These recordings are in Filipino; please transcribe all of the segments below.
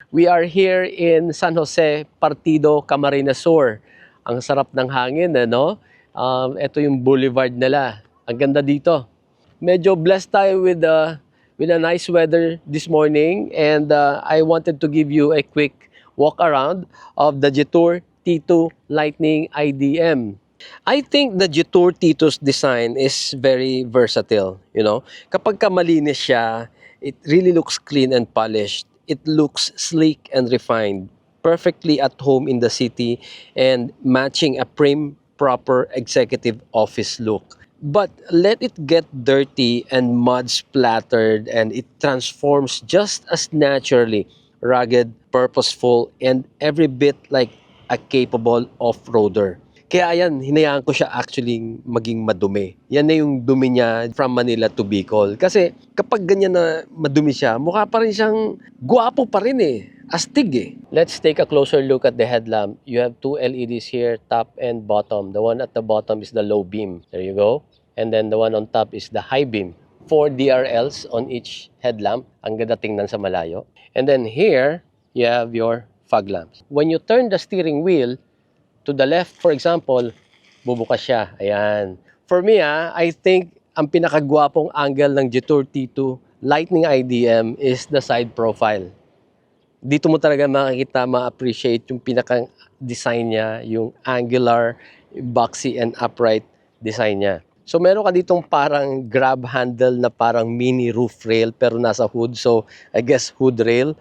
We are here in San Jose, Partido, Camarines Sur. Ang sarap ng hangin, no? Ito yung boulevard nila. Ang ganda dito. Medyo blessed tayo with a nice weather this morning, and I wanted to give you a quick walk around of the Jetour T2 Lightning IDM. I think the Jetour T2's design is very versatile, you know. Kapag ka malinis siya, it really looks clean and polished. It looks sleek and refined, perfectly at home in the city and matching a prim, proper executive office look. But let it get dirty and mud splattered and it transforms just as naturally, rugged, purposeful, and every bit like a capable off-roader. Kaya ayan, hinayaan ko siya actually maging madumi. Yan na yung dumi niya from Manila to Bicol. Kasi kapag ganyan na madumi siya, mukha pa rin siyang guwapo pa rin eh. Astig eh. Let's take a closer look at the headlamp. You have two LEDs here, top and bottom. The one at the bottom is the low beam. There you go. And then the one on top is the high beam. 4 DRLs on each headlamp. Ang ganda tingnan sa malayo. And then here, you have your fog lamps. When you turn the steering wheel, to the left, for example, bubukas siya. Ayan. For me, I think ang pinakagwapong angle ng Jetour T2 Lightning IDM is the side profile. Dito mo talaga makikita, ma-appreciate yung pinaka-design niya, yung angular, boxy, and upright design niya. So, meron ka ditong parang grab handle na parang mini roof rail pero nasa hood. So, I guess hood rail.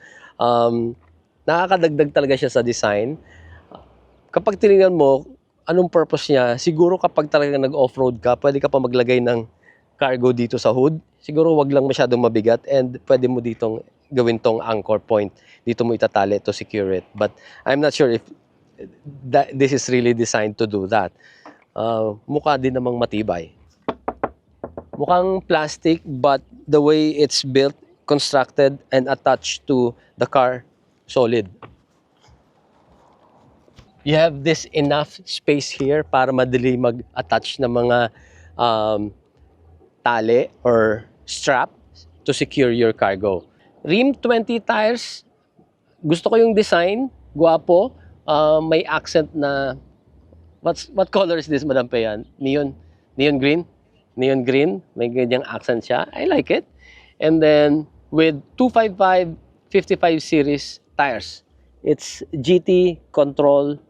Nakakadagdag talaga siya sa design. Kapag tinignan mo, anong purpose niya, siguro kapag talagang nag-off-road ka, pwede ka pa maglagay ng cargo dito sa hood. Siguro wag lang masyadong mabigat and pwede mo ditong gawin tong anchor point. Dito mo itatali to secure it. But I'm not sure if this is really designed to do that. Mukha din namang matibay. Mukhang plastic, but the way it's built, constructed, and attached to the car, solid. You have this enough space here para madali mag-attach ng mga tali or strap to secure your cargo. Rim 20 tires, gusto ko yung design, guwapo, may accent na, what color is this, Madam Peyan? Neon green? Neon green, may ganyang accent siya. I like it. And then with 255 55 series tires, it's GT Control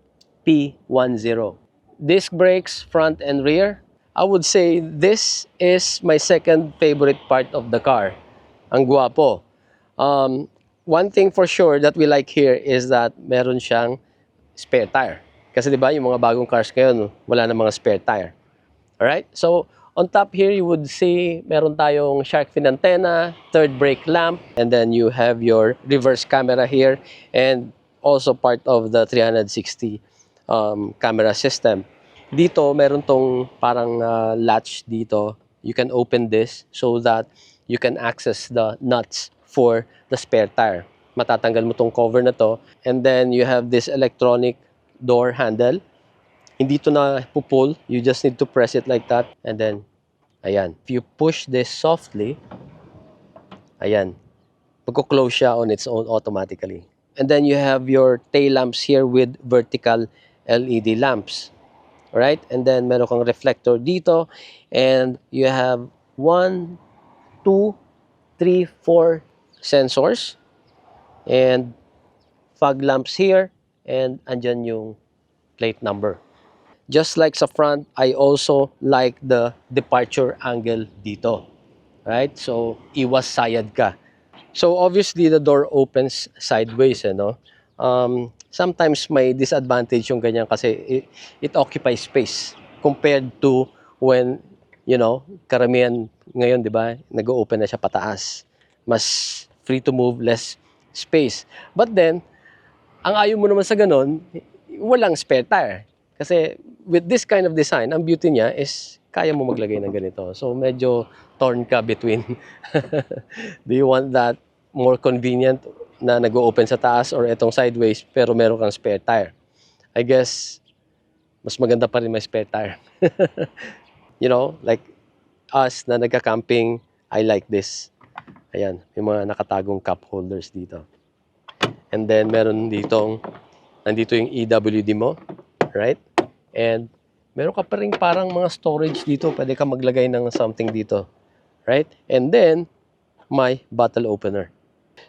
P10. Disc brakes, front and rear. I would say this is my second favorite part of the car. Ang guwapo. One thing for sure that we like here is that meron siyang spare tire. Kasi 'di ba, yung mga bagong cars ngayon, wala na mga spare tire. Alright? So, on top here, you would see meron tayong shark fin antenna, third brake lamp, and then you have your reverse camera here, and also part of the 360 camera system. Dito, meron tong parang latch dito. You can open this so that you can access the nuts for the spare tire. Matatanggal mo tong cover na to. And then you have this electronic door handle. Hindi to na pull. You just need to press it like that. And then, ayan. If you push this softly, ayan. Magko-close siya on its own automatically. And then you have your tail lamps here with vertical LED lamps. Alright? And then meron kang reflector dito. And you have 1, 2, 3, 4 sensors. And fog lamps here. And andyan yung plate number. Just like sa front, I also like the departure angle dito. Right? So, iwas sayad ka. So, obviously, the door opens sideways, no? Sometimes may disadvantage yung ganyan kasi it occupies space compared to when, you know, karamihan ngayon, di ba, nag-open na siya pataas. Mas free to move, less space. But then, ang ayaw mo naman sa ganon, walang spare tire. Kasi with this kind of design, ang beauty niya is kaya mo maglagay ng ganito. So medyo torn ka between do you want that more convenient na nag-open sa taas or itong sideways pero meron kang spare tire. I guess mas maganda pa rin may spare tire. You know, like us na nagka-camping, I like this. Ayan, may mga nakatagong cup holders dito. And then meron nandito yung EWD mo, right? And meron ka pa rin parang mga storage dito. Pwede ka maglagay ng something dito, right? And then, my bottle opener.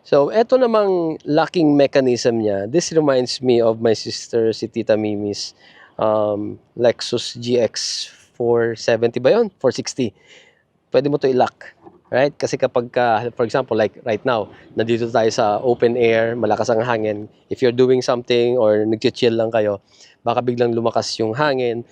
So, eto namang locking mechanism niya. This reminds me of my sister, si Tita Mimi's Lexus GX 470 ba yun? 460. Pwede mo to i-lock. Right? Kasi kapag for example, like right now, nandito tayo sa open air, malakas ang hangin. If you're doing something or nag-chill lang kayo, baka biglang lumakas yung hangin,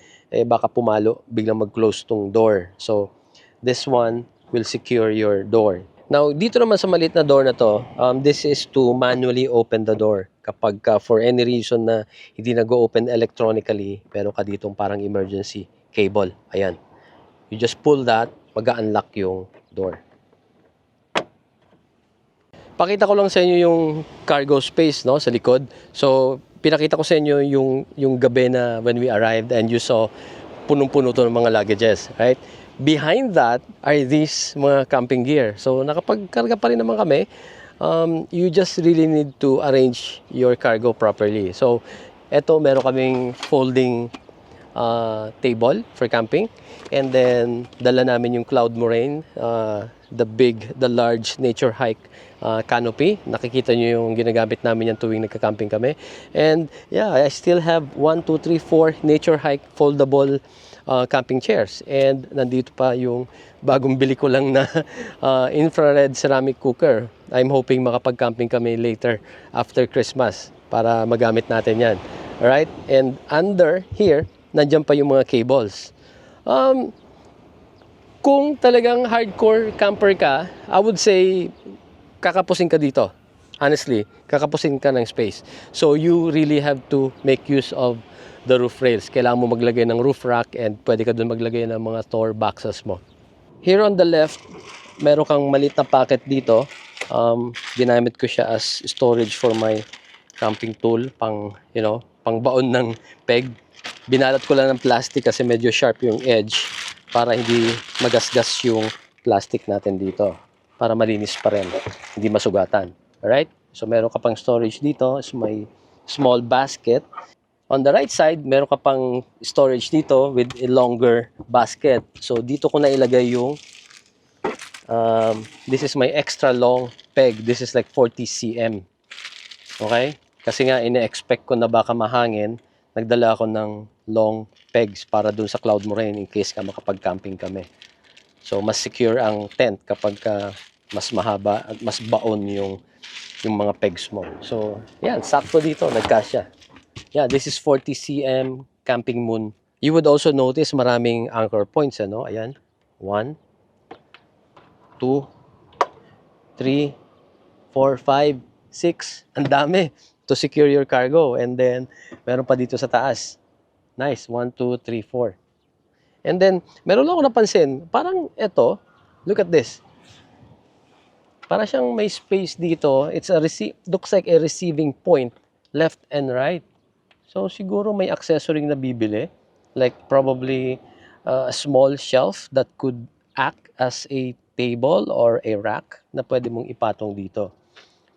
baka pumalo, biglang mag-close tong door. So, this one will secure your door. Now, dito naman sa maliit na door na to, this is to manually open the door. Kapag for any reason na hindi nag-open electronically, pero ka ditong parang emergency cable. Ayan. You just pull that, mag-unlock yung door. Pakita ko lang sa inyo yung cargo space, no, sa likod. So, pinakita ko sa inyo yung gabi na when we arrived and you saw punong-puno to ng mga luggages, right? Behind that are these mga camping gear. So, nakapagkarga pa rin naman kami. You just really need to arrange your cargo properly. So, eto meron kaming folding table for camping. And then, dala namin yung Cloud Moraine, the large nature hike canopy. Nakikita nyo yung ginagamit namin yan tuwing nagka-camping kami. And yeah, I still have 1, 2, 3, 4 nature hike foldable camping chairs. And nandito pa yung bagong bili ko lang na infrared ceramic cooker. I'm hoping makapag-camping kami later after Christmas para magamit natin yan. Alright? And under here, nandiyan pa yung mga cables. Kung talagang hardcore camper ka, I would say kakapusin ka dito. Honestly, kakapusin ka ng space. So you really have to make use of the roof rails. Kailangan mo maglagay ng roof rack and pwede ka dun maglagay ng mga store boxes mo. Here on the left, meron kang maliit na pocket dito. Ginamit ko siya as storage for my camping tool, pang baon ng peg. Binalat ko lang ng plastic kasi medyo sharp yung edge para hindi magasgas yung plastic natin dito. Para malinis pa rin, hindi masugatan. Alright? So meron ka pang storage dito, is my small basket. On the right side, meron ka pang storage dito with a longer basket. So dito ko na ilagay yung this is my extra long peg. This is like 40 cm. Okay? Kasi nga ine-expect ko na baka mahangin, nagdala ako ng long pegs para dun sa Cloud Moraine in case ka makapag-camping kami. So mas secure ang tent kapag mas mahaba at mas baon yung mga pegs mo. So, yan, sakto dito, nagkasya. Yeah, this is 40 cm camping moon. You would also notice maraming anchor points, ano? Ayan. 1, 2, 3, 4, 5, 6. Ang dami to secure your cargo. And then, meron pa dito sa taas. Nice. 1, 2, 3, 4. And then, meron lang ako napansin. Parang ito, look at this. Para siyang may space dito. Looks like a receiving point, left and right. So, siguro may accessory na bibili. Like probably a small shelf that could act as a table or a rack na pwede mong ipatong dito.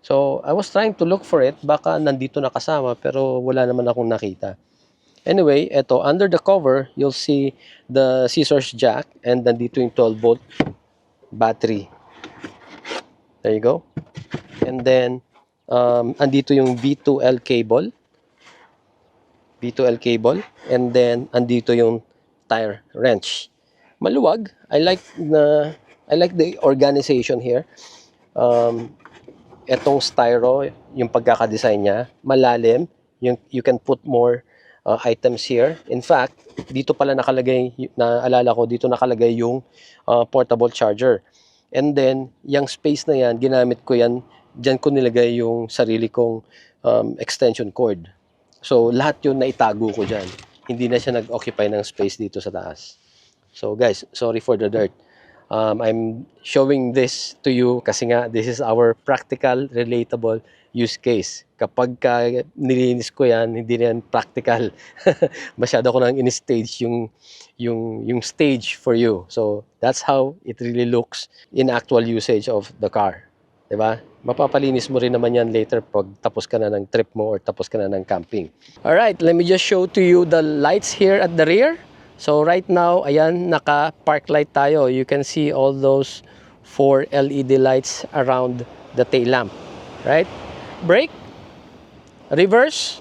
So, I was trying to look for it. Baka nandito na kasama pero wala naman akong nakita. Anyway, eto, under the cover, you'll see the scissors jack and nandito yung 12-volt battery. There you go. And then, andito yung V2L cable. V2L cable. And then, andito yung tire wrench. Maluwag. I like the organization here. Etong styro, yung pagkakadesign niya, malalim. You can put more items here. In fact, dito pala nakalagay, naalala ko, dito nakalagay yung portable charger. And then, yung space na yan, ginamit ko yan, dyan ko nilagay yung sarili kong extension cord. So, lahat yun naitago ko dyan. Hindi na siya nag-occupy ng space dito sa taas. So, guys, sorry for the dirt. I'm showing this to you kasi nga, this is our practical, relatable use case. Kapag nilinis ko yan, hindi na yan practical. Masyado ko nang in-stage yung stage for you. So, that's how it really looks in actual usage of the car. 'Di ba? Mapapalinis mo rin naman yan later pag tapos ka na ng trip mo or tapos ka na ng camping. Alright, let me just show to you the lights here at the rear. So right now, ayan, naka-park light tayo. You can see all those 4 LED lights around the tail lamp. Right? Brake, reverse,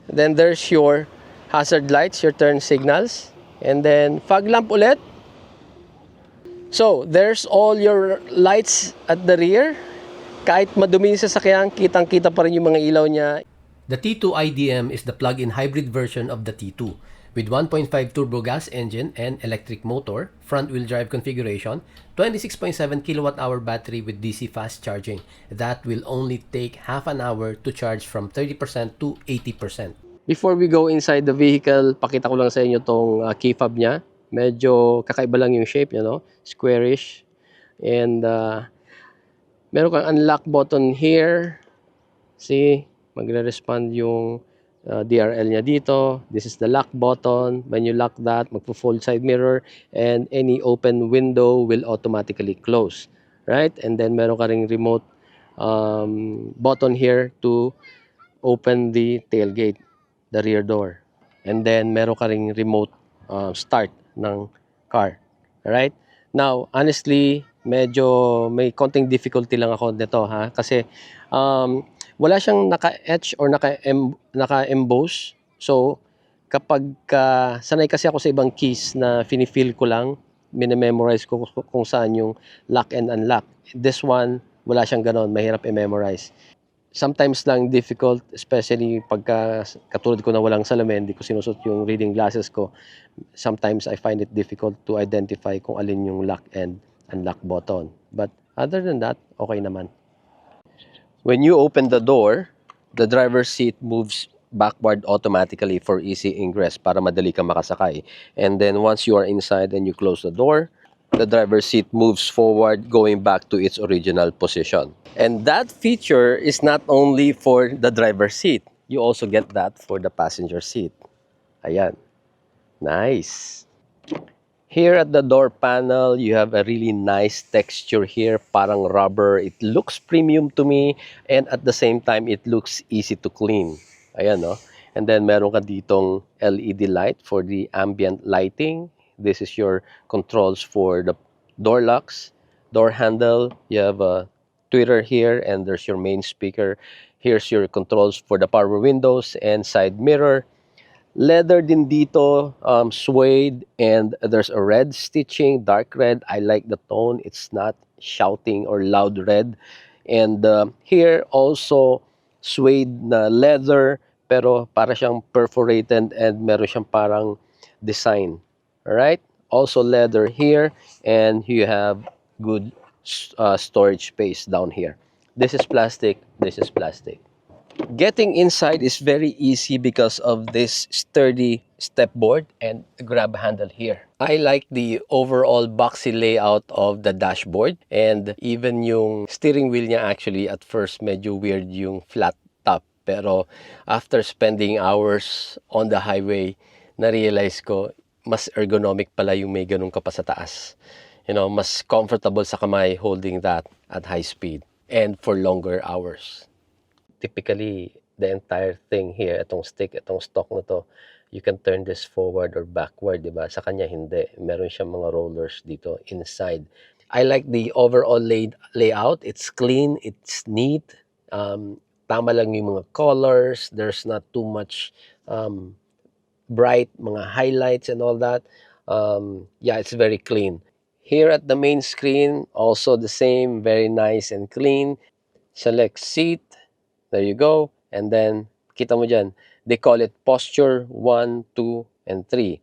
then there's your hazard lights, your turn signals, and then fog lamp ulit. So, there's all your lights at the rear. Kahit madumi yung sasakyan, kitang-kita pa rin yung mga ilaw niya. The T2 IDM is the plug-in hybrid version of the T2 with 1.5 turbo gas engine and electric motor, front-wheel drive configuration, 26.7 kWh battery with DC fast charging. That will only take half an hour to charge from 30% to 80%. Before we go inside the vehicle, pakita ko lang sa inyo tong key fob niya. Medyo kakaiba lang yung shape niya, no? Squarish. And meron kang unlock button here. See, magre-respond yung DRL niya dito. This is the lock button. When you lock that, magpo-fold side mirror and any open window will automatically close. Right? And then meron ka ring remote button here to open the tailgate, the rear door. And then meron ka ring remote start ng car. Alright? Now, honestly, medyo may konting difficulty lang ako nito ha kasi wala siyang naka-etch or naka-emboss. So, kapag sanay kasi ako sa ibang keys na fini-feel ko lang, mini-memorize ko kung saan yung lock and unlock. This one, wala siyang ganon, mahirap i-memorize. Sometimes lang difficult, especially pagka katulad ko na walang salamin, hindi ko sinusot yung reading glasses ko. Sometimes I find it difficult to identify kung alin yung lock and unlock button. But other than that, okay naman. When you open the door, the driver's seat moves backward automatically for easy ingress para madali kang makasakay. And then once you are inside and you close the door, the driver's seat moves forward going back to its original position. And that feature is not only for the driver's seat. You also get that for the passenger seat. Ayan. Nice. Here at the door panel, you have a really nice texture here, parang rubber. It looks premium to me and at the same time, it looks easy to clean. Ayan, no? And then meron ka ditong LED light for the ambient lighting. This is your controls for the door locks, door handle. You have a tweeter here and there's your main speaker. Here's your controls for the power windows and side mirror. Leather din dito, suede, and there's a red stitching, dark red. I like the tone. It's not shouting or loud red. And here also suede na leather, pero para siyang perforated and meron siyang parang design. Alright? Also leather here, and you have good storage space down here. This is plastic, this is plastic. Getting inside is very easy because of this sturdy step board and grab handle here. I like the overall boxy layout of the dashboard and even yung steering wheel niya actually at first medyo weird yung flat top. Pero after spending hours on the highway, na-realize ko mas ergonomic pala yung may ganun ka pa sa taas. You know, mas comfortable sa kamay holding that at high speed and for longer hours. Typically, the entire thing here, itong stick, itong stock na to, you can turn this forward or backward, diba? Sa kanya, hindi. Meron siyang mga rollers dito inside. I like the overall layout. It's clean, it's neat. Tama lang yung mga colors. There's not too much bright, mga highlights and all that. Yeah, it's very clean. Here at the main screen, also the same, very nice and clean. Select seat. There you go. And then, kita mo dyan, they call it posture 1, 2, and 3.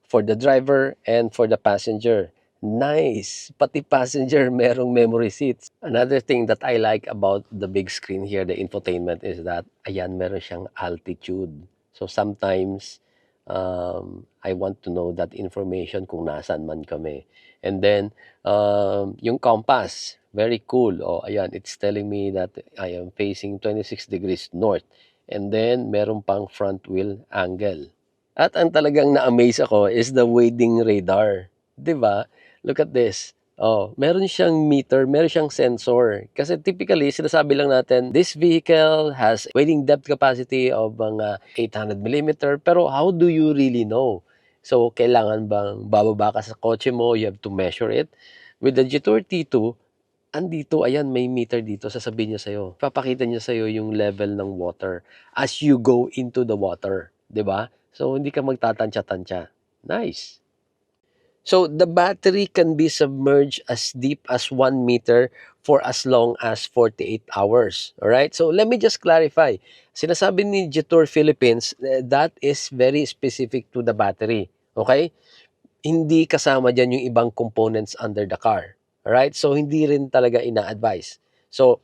For the driver and for the passenger. Nice! Pati passenger, merong memory seats. Another thing that I like about the big screen here, the infotainment, is that, ayan, meron siyang altitude. So sometimes, I want to know that information kung nasaan man kami. And then, yung compass, very cool. Oh, ayan, it's telling me that I am facing 26 degrees north. And then, meron pang front wheel angle. At ang talagang na-amaze ako is the wading radar. 'Di ba? Look at this. Oh, meron siyang meter, meron siyang sensor. Kasi typically, sinasabi lang natin, this vehicle has wading depth capacity of mga 800 millimeter. Pero how do you really know? So, kailangan bang bababa ka sa kotse mo, you have to measure it. With the Jetour T2, andito, ayan, may meter dito, sasabihin niya sa'yo. Papakita niya sa'yo yung level ng water as you go into the water. 'Di ba? So, hindi ka magtatansya-tansya. Nice. So the battery can be submerged as deep as 1 meter for as long as 48 hours. All right? So let me just clarify. Sinasabi ni Jetour Philippines, that is very specific to the battery. Okay? Hindi kasama diyan yung ibang components under the car. All right? So hindi rin talaga ina-advise. So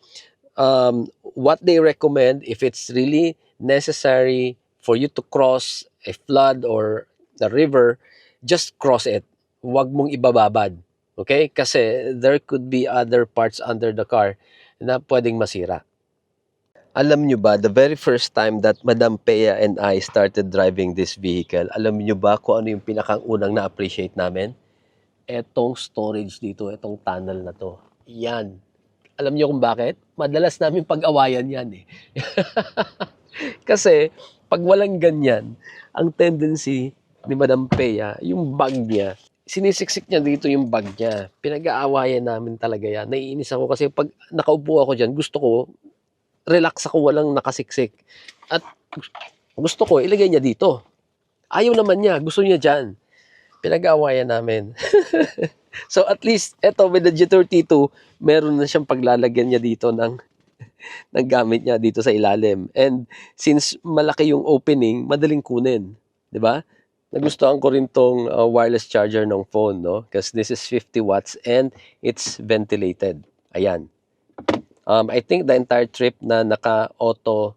what they recommend, if it's really necessary for you to cross a flood or the river, just cross it. Huwag mong ibababad. Okay? Kasi there could be other parts under the car na pwedeng masira. Alam nyo ba, the very first time that Madam Pea and I started driving this vehicle, alam nyo ba kung ano yung pinakang unang na-appreciate namin? Etong storage dito, etong tunnel na to. Yan. Alam niyo kung bakit? Madalas namin pag-awayan yan eh. Kasi, pag walang ganyan, ang tendency ni Madam Pea, yung bag niya, sinisiksik niya dito yung bag niya. Pinag-aawayan namin talaga yan. Naiinis ako kasi pag nakaupo ako dyan, gusto ko, relax ako, walang nakasiksik. At gusto ko, ilagay niya dito. Ayaw naman niya, gusto niya dyan. Pinag-aawayan namin. So at least, eto with the Jetour T2, meron na siyang paglalagyan niya dito ng gamit niya dito sa ilalim. And since malaki yung opening, madaling kunin. 'Di ba? Nagustuhan ko rin tong wireless charger ng phone, no? Because this is 50 watts and it's ventilated. Ayan. I think the entire trip na naka-auto,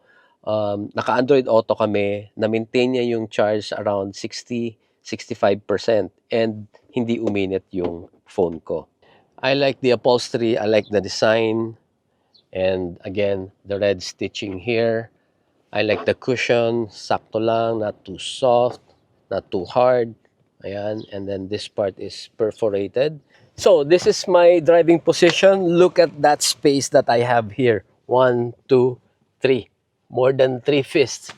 naka-Android Auto kami, na-maintain niya yung charge around 60-65% and hindi uminit yung phone ko. I like the upholstery, I like the design, and again, the red stitching here. I like the cushion, sakto lang, not too soft, not too hard. Ayan, and then this part is perforated. So, this is my driving position. Look at that space that I have here. 1, 2, 3. More than 3 fists.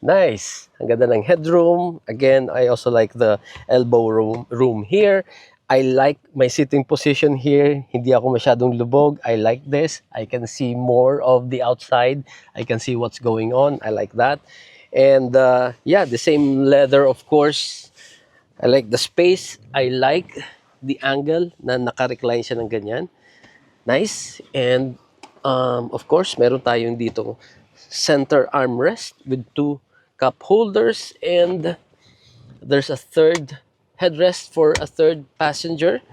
Nice. Ang ganda ng headroom. Again, I also like the elbow room here. I like my sitting position here. Hindi ako masyadong lubog. I like this. I can see more of the outside. I can see what's going on. I like that. And yeah, the same leather, of course. I like the space. I like the angle na naka-recline siya ng ganyan. Nice. And of course, meron tayong dito center armrest with 2 cup holders, and there's a third headrest for a third passenger.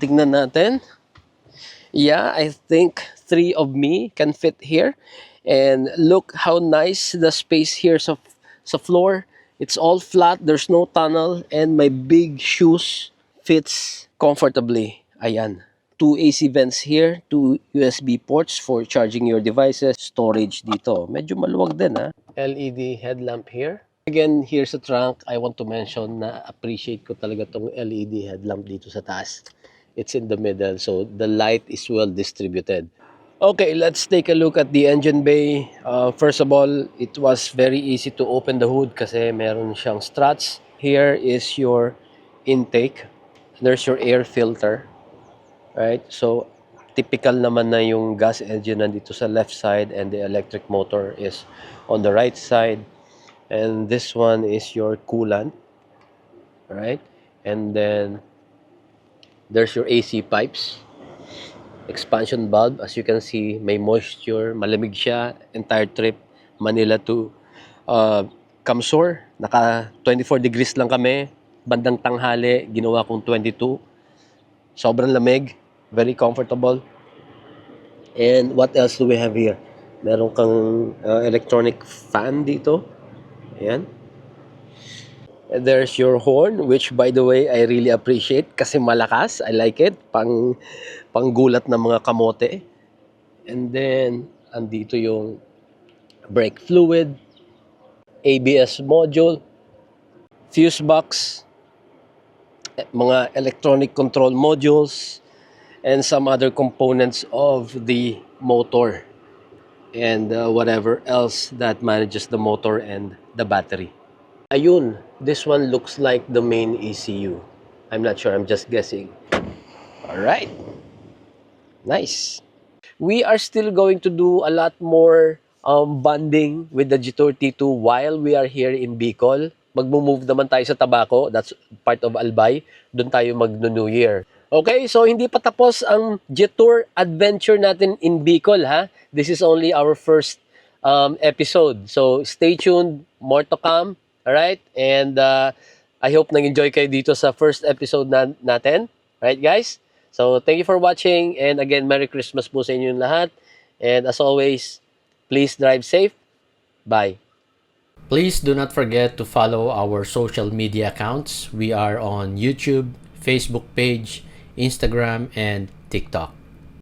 Tingnan natin. Yeah, I think 3 of me can fit here. And look how nice the space here sa floor. It's all flat, there's no tunnel, and my big shoes fits comfortably. Ayan. 2 AC vents here, 2 USB ports for charging your devices, storage dito. Medyo maluwag din ha. LED headlamp here. Again, here's the trunk. I want to mention na appreciate ko talaga tong LED headlamp dito sa taas. It's in the middle, so the light is well distributed. Okay, let's take a look at the engine bay. First of all, it was very easy to open the hood kasi meron siyang struts. Here is your intake. There's your air filter. Right? So, typical naman na yung gas engine nandito sa left side and the electric motor is on the right side. And this one is your coolant. Right? And then, there's your AC pipes. Expansion valve. As you can see, may moisture. Malamig siya. Entire trip, Manila to Camsor. Naka 24 degrees lang kami. Bandang tanghali, ginawa kong 22. Sobrang lamig. Very comfortable. And what else do we have here? Meron kang electronic fan dito. Ayan. And there's your horn, which by the way, I really appreciate kasi malakas. I like it. Panggulat ng mga kamote. And then, andito yung brake fluid, ABS module, fuse box, mga electronic control modules, and some other components of the motor and whatever else that manages the motor and the battery. Ayun, this one looks like the main ECU. I'm not sure, I'm just guessing. All right, nice. We are still going to do a lot more bonding with the G-Tour T2 while we are here in Bicol. Magmo-move naman tayo sa Tabaco, that's part of Albay. Doon tayo mag-New Year. Okay, so hindi pa tapos ang G-Tour adventure natin in Bicol, ha? This is only our first episode. So stay tuned, more to come. Alright? And I hope nag-enjoy kayo dito sa first episode natin. Alright, guys? So thank you for watching. And again, Merry Christmas po sa inyong lahat. And as always, please drive safe. Bye. Please do not forget to follow our social media accounts. We are on YouTube, Facebook page, Instagram, and TikTok.